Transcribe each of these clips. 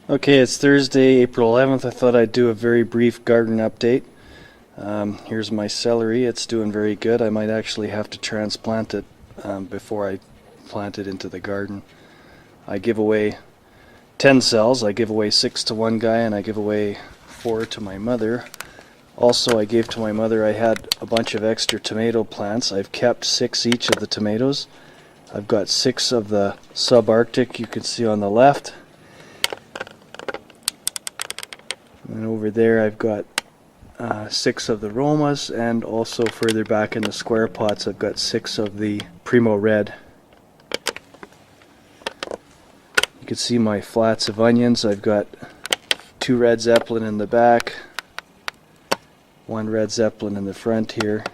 Okay, it's Thursday, April 11th. I thought I'd do a very brief garden update. Here's my celery. It's doing very good. I might actually have to transplant it before I plant it into the garden. I give away 10 cells. I give away 6 to one guy and I give away 4 to my mother. Also, I gave to my mother, I had a bunch of extra tomato plants. I've kept 6 each of the tomatoes. I've got 6 of the subarctic, you can see on the left. And over there I've got 6 of the Romas, and also further back in the square pots I've got 6 of the Primo Red. You can see my flats of onions. I've got 2 Red Zeppelin in the back, 1 Red Zeppelin in the front here,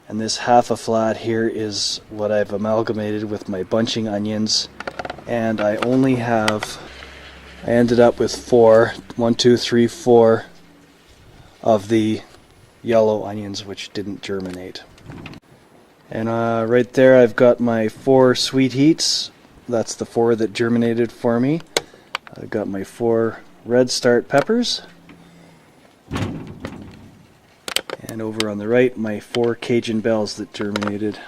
and this half a flat here is what I've amalgamated with my bunching onions, and I ended up with 4 of the yellow onions which didn't germinate. And right there I've got my 4 sweet heats. That's the 4 that germinated for me. I've got my 4 red start peppers. And over on the right, my 4 Cajun bells that germinated.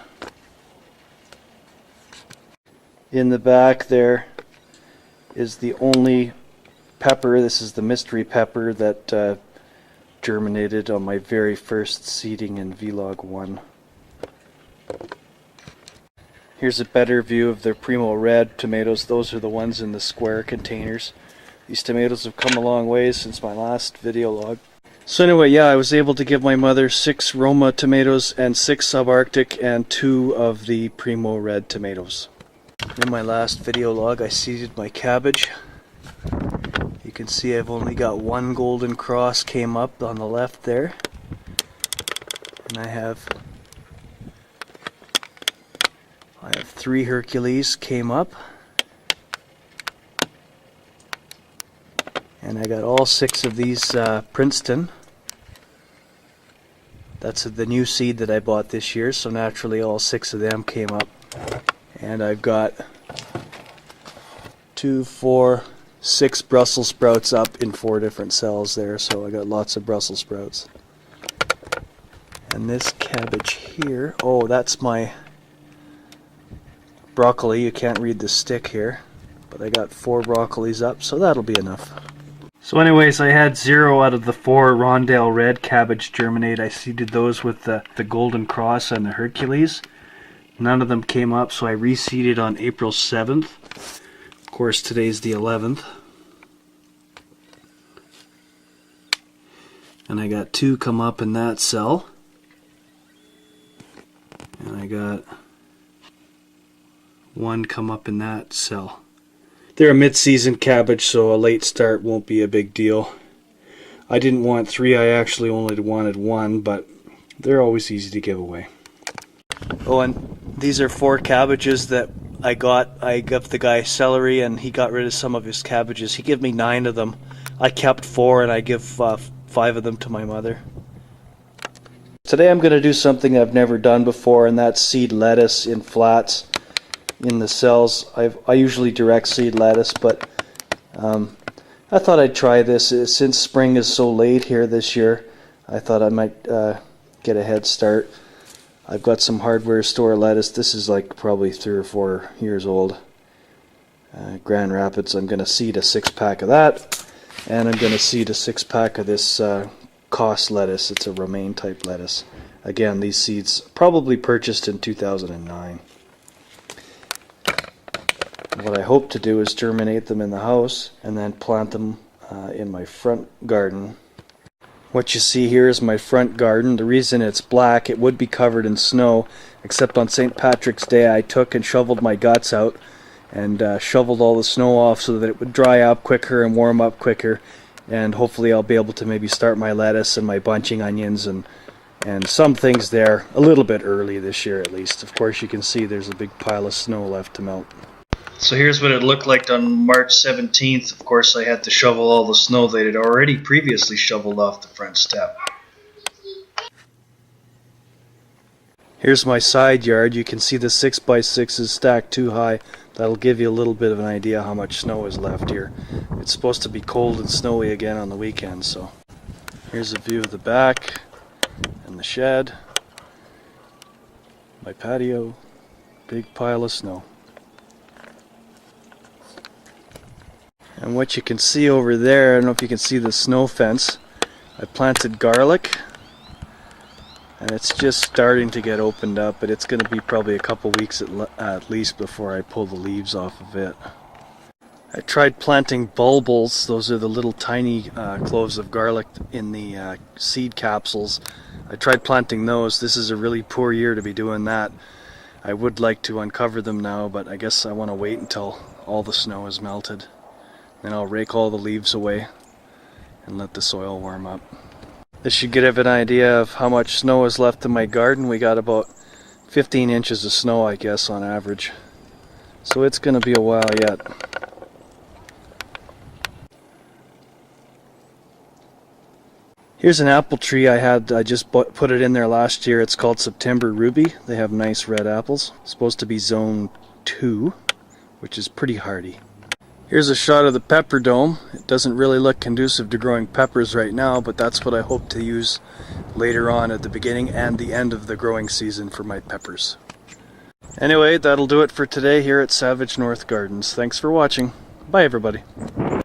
In the back there is the only pepper. This is the mystery pepper that germinated on my very first seeding in Vlog 1. Here's a better view of the Primo Red tomatoes. Those are the ones in the square containers. These tomatoes have come a long way since my last video log. So anyway, yeah, I was able to give my mother 6 Roma tomatoes and 6 subarctic and 2 of the Primo Red tomatoes. In my last video log I seeded my cabbage. You can see I've only got 1 golden cross came up on the left there. And I have 3 Hercules came up. And I got all 6 of these Princeton. That's the new seed that I bought this year, so naturally all 6 of them came up. And I've got 2, 4, 6 Brussels sprouts up in 4 different cells there, so I got lots of Brussels sprouts. And this cabbage here, oh, that's my broccoli. You can't read the stick here, but I got 4 broccolis up, so that'll be enough. So anyways, I had 0 out of the 4 Rondale Red cabbage germinate. I seeded those with the Golden Cross and the Hercules. None of them came up, so I reseeded on April 7th. Of course, today's the 11th. And I got 2 come up in that cell. And I got 1 come up in that cell. They're a mid-season cabbage, so a late start won't be a big deal. I didn't want 3, I actually only wanted 1, but they're always easy to give away. Oh, and these are 4 cabbages that I got. I gave the guy celery and he got rid of some of his cabbages. He gave me 9 of them. I kept 4 and I give 5 of them to my mother. Today I'm going to do something I've never done before, and that's seed lettuce in flats in the cells. I usually direct seed lettuce, but I thought I'd try this. Since spring is so late here this year, I thought I might get a head start. I've got some hardware store lettuce. This is like probably 3 or 4 years old. Grand Rapids. I'm going to seed a 6-pack of that, and I'm going to seed a 6-pack of this Koss lettuce. It's a romaine type lettuce. Again, these seeds probably purchased in 2009. What I hope to do is germinate them in the house and then plant them in my front garden. What you see here is my front garden. The reason it's black, it would be covered in snow, except on St. Patrick's Day I took and shoveled my guts out and shoveled all the snow off so that it would dry up quicker and warm up quicker, and hopefully I'll be able to maybe start my lettuce and my bunching onions and some things there a little bit early this year at least. Of course you can see there's a big pile of snow left to melt. So here's what it looked like on March 17th. Of course, I had to shovel all the snow that had already previously shoveled off the front step. Here's my side yard. You can see the 6x6 is stacked too high. That'll give you a little bit of an idea how much snow is left here. It's supposed to be cold and snowy again on the weekend, so here's a view of the back and the shed. My patio, big pile of snow. And what you can see over there, I don't know if you can see the snow fence. I planted garlic. And it's just starting to get opened up, but it's going to be probably a couple weeks at least before I pull the leaves off of it. I tried planting bulbils. Those are the little tiny cloves of garlic in the seed capsules. I tried planting those. This is a really poor year to be doing that. I would like to uncover them now, but I guess I want to wait until all the snow is melted. Then I'll rake all the leaves away and let the soil warm up. This should give an idea of how much snow is left in my garden. We got about 15 inches of snow, I guess, on average. So it's going to be a while yet. Here's an apple tree I just put it in there last year. It's called September Ruby. They have nice red apples. It's supposed to be zone 2, which is pretty hardy. Here's a shot of the pepper dome. It doesn't really look conducive to growing peppers right now, but that's what I hope to use later on at the beginning and the end of the growing season for my peppers. Anyway, that'll do it for today here at Savage North Gardens. Thanks for watching. Bye everybody.